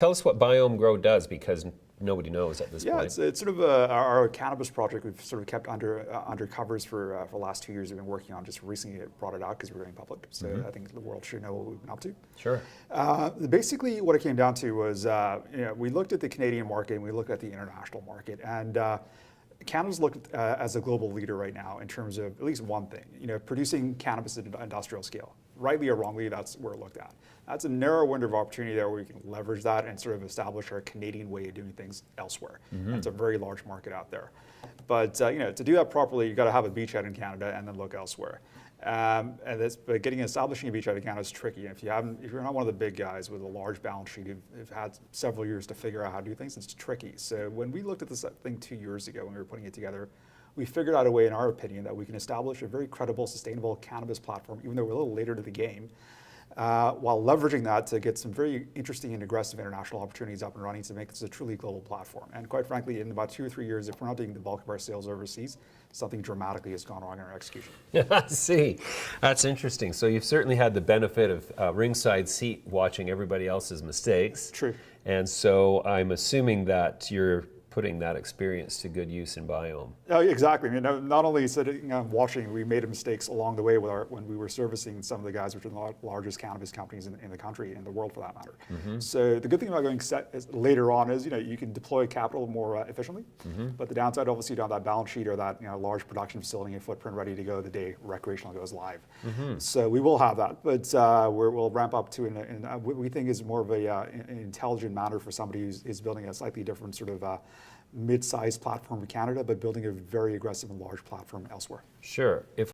Tell us what Biome Grow does, because nobody knows at this Yeah, point. it's sort of our cannabis project we've sort of kept under covers for the last 2 years. We've been working on. Just recently brought it out because we're going public. So I think the world should know what we've been up to. Sure. Basically, what it came down to was we looked at the Canadian market and we looked at the international market, and Canada's looked as a global leader right now in terms of at least one thing, producing cannabis at an industrial scale. Rightly or wrongly, that's where we're looked at. That's a narrow window of opportunity there where we can leverage that and sort of establish our Canadian way of doing things elsewhere. It's a very large market out there. But to do that properly, you've got to have a beachhead in Canada and then look elsewhere. But establishing a beachhead in Canada is tricky. If you're not one of the big guys with a large balance sheet who've had several years to figure out how to do things, it's tricky. So when we looked at this thing 2 years ago when we were putting it together, we figured out a way, in our opinion, that we can establish a very credible, sustainable cannabis platform, even though we're a little later to the game, while leveraging that to get some very interesting and aggressive international opportunities up and running to make this a truly global platform. And quite frankly, in about 2 or 3 years, if we're not doing the bulk of our sales overseas, something dramatically has gone wrong in our execution. I see. That's interesting. So you've certainly had the benefit of ringside seat watching everybody else's mistakes. True. And so I'm assuming that you're putting that experience to good use in Biome. Oh, exactly. I mean, not only sitting and watching, we made mistakes along the way when we were servicing some of the guys, which are the largest cannabis companies in the country, in the world for that matter. So the good thing about going later on is, you can deploy capital more efficiently. But the downside, obviously, you don't have that balance sheet or that large production facility and footprint ready to go the day recreational goes live. So we will have that, but we'll ramp up to what we think is more of an intelligent manner for somebody who's building a slightly different sort of mid-sized platform in Canada, but building a very aggressive and large platform elsewhere. Sure. If